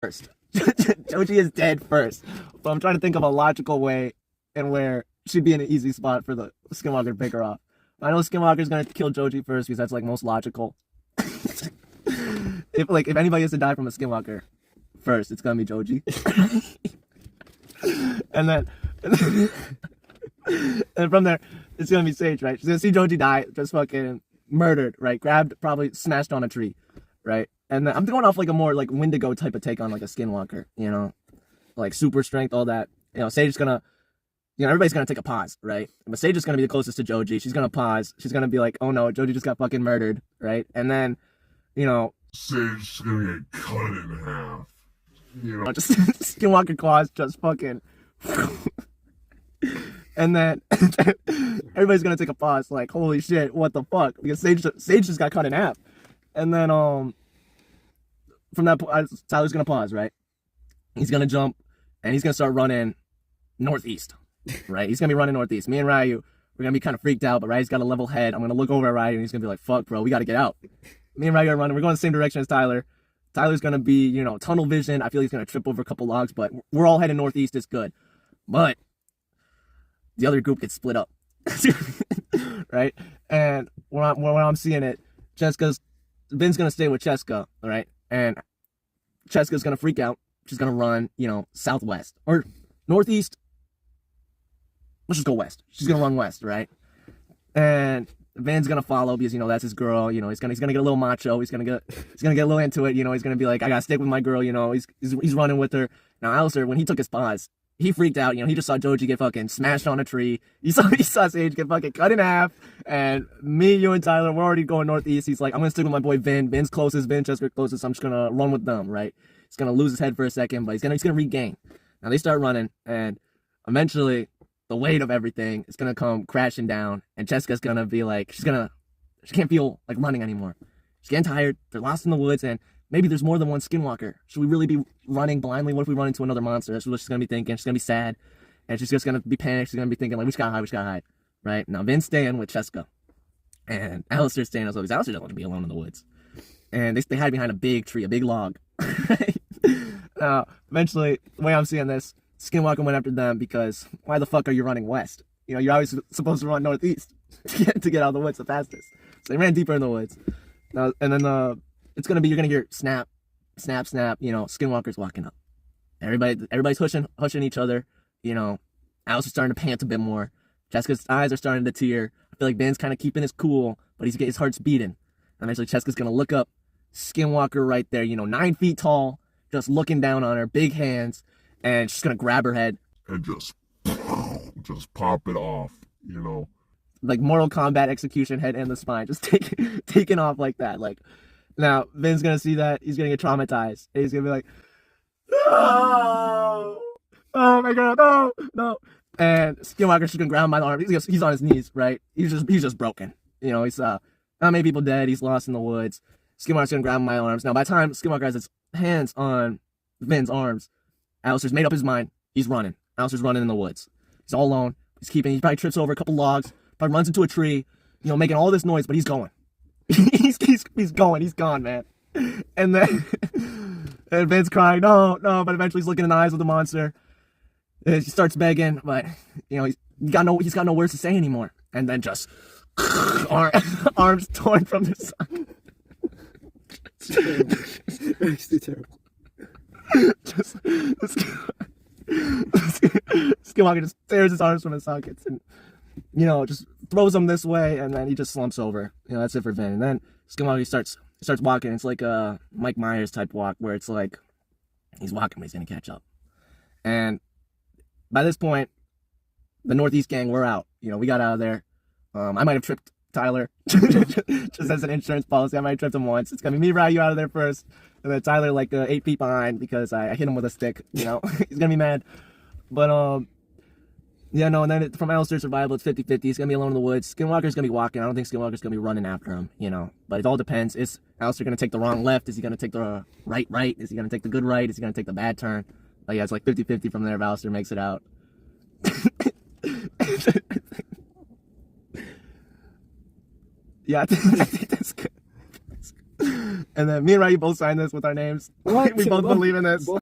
first. Joji is dead first. So I'm trying to think of a logical way and where she'd be in an easy spot for the Skinwalker to pick her off. I know Skinwalker's gonna kill Joji first because that's like most logical. if anybody has to die from a Skinwalker first, it's gonna be Joji. and then and from there, it's gonna be Sage, right? She's gonna see Joji die, just fucking murdered, right? Grabbed, probably smashed on a tree, right? And then I'm going off like a more like Wendigo type of take on like a Skinwalker, you know, like super strength, all that. You know, Sage is gonna, you know, everybody's gonna take a pause, right? But Sage is gonna be the closest to Joji. She's gonna pause. She's gonna be like, "Oh no, Joji just got fucking murdered," right? And then, you know, Sage's gonna get cut in half. You know, just Skinwalker claws just fucking. And then everybody's gonna take a pause, like, holy shit, what the fuck? Because Sage just got cut in half. And then from that point, Tyler's gonna pause, right? He's gonna jump and he's gonna start running northeast, right? He's gonna be running northeast. Me and Ryu, we're gonna be kind of freaked out, but Ryu's got a level head. I'm gonna look over at Ryu and he's gonna be like, fuck, bro, we gotta get out. Me and Ryu are running. We're going the same direction as Tyler. Tyler's gonna be, you know, tunnel vision. I feel he's gonna trip over a couple logs, but we're all heading northeast. It's good. But the other group gets split up, right? And when I'm seeing it, Vin's gonna stay with Cheska, all right? And Cheska's gonna freak out. She's gonna run, you know, southwest or northeast. Let's just go west. She's gonna run west, right? And Vin's gonna follow because, you know, that's his girl. You know, he's gonna get a little macho. He's gonna get a little into it. You know, he's gonna be like, I gotta stick with my girl. You know, he's running with her. Now, Alistair, when he took his pause, he freaked out. You know, he just saw Joji get fucking smashed on a tree. He saw Sage get fucking cut in half. And me, you, and Tyler, we're already going northeast. He's like, I'm gonna stick with my boy Vin. Vin's closest, Vin Chesker closest. I'm just gonna run with them, right? He's gonna lose his head for a second, but he's gonna regain. Now they start running, and eventually the weight of everything is gonna come crashing down, and Cheska's gonna be like, she can't feel like running anymore. She's getting tired. They're lost in the woods, and maybe there's more than one Skinwalker. Should we really be running blindly? What if we run into another monster? That's what she's gonna be thinking. She's gonna be sad, and she's just gonna be panicked. She's gonna be thinking like, we just gotta hide, right? Now Vin's staying with Cheska, and Alistair's staying as well because Alistair doesn't want to be alone in the woods. And they hide behind a big tree, a big log. Now, eventually, the way I'm seeing this, Skinwalker went after them because why the fuck are you running west? You know, you're always supposed to run northeast to get out of the woods the fastest. So they ran deeper in the woods. Now, and then it's gonna be, you're gonna hear snap, snap, snap. You know, Skinwalker's walking up. Everybody's hushing each other. You know, Alice is starting to pant a bit more. Cheska's eyes are starting to tear. I feel like Ben's kind of keeping his cool, but his heart's beating. And eventually, Cheska's gonna look up. Skinwalker right there, you know, 9 feet tall, just looking down on her, big hands, and she's gonna grab her head and just pop it off, you know. Like Mortal Kombat execution, head and the spine, just taking off like that. Like, now Vin's gonna see that, he's gonna get traumatized, and he's gonna be like, no, oh my god, no. And Skinwalker's just gonna grab him by the arm. He's on his knees, right? He's just broken. You know, he's not many people dead. He's lost in the woods. Skinwalker's gonna grab him by the arms. Now, by the time Skinwalker has his hands on Vin's arms, Alistair's made up his mind. He's running. Alistair's running in the woods. He's all alone. He probably trips over a couple logs, probably runs into a tree, you know, making all this noise, but he's going. he's going. He's gone, man. And then and Vin's crying, no, but eventually he's looking in the eyes of the monster. He starts begging, but, you know, he's got no words to say anymore. And then just arms torn from the side. Actually terrible. Skinwalker just tears his arms from his sockets and, you know, just throws them this way, and then he just slumps over. You know, that's it for Vin. And then Skinwalker starts walking. It's like a Mike Myers type walk where it's like he's walking, but he's gonna catch up. And by this point, the Northeast gang, we're out. You know, we got out of there. I might have tripped Tyler just as an insurance policy. I might have tripped him once. It's gonna be me, Ryu, out of there first, and then Tyler like 8 feet behind because I hit him with a stick. You know, he's gonna be mad. But yeah, no. And then from Alistair's survival, it's 50-50. He's gonna be alone in the woods. Skinwalker's gonna be walking. I don't think Skinwalker's gonna be running after him. You know, but it all depends. Is Alistair gonna take the wrong left? Is he gonna take the right? Is he gonna take the good right? Is he gonna take the bad turn? Like, yeah, it's like 50-50 from there if Alistair makes it out. Yeah, I think that's good. And then me and Ryu both signed this with our names. What? We both believe in this. Both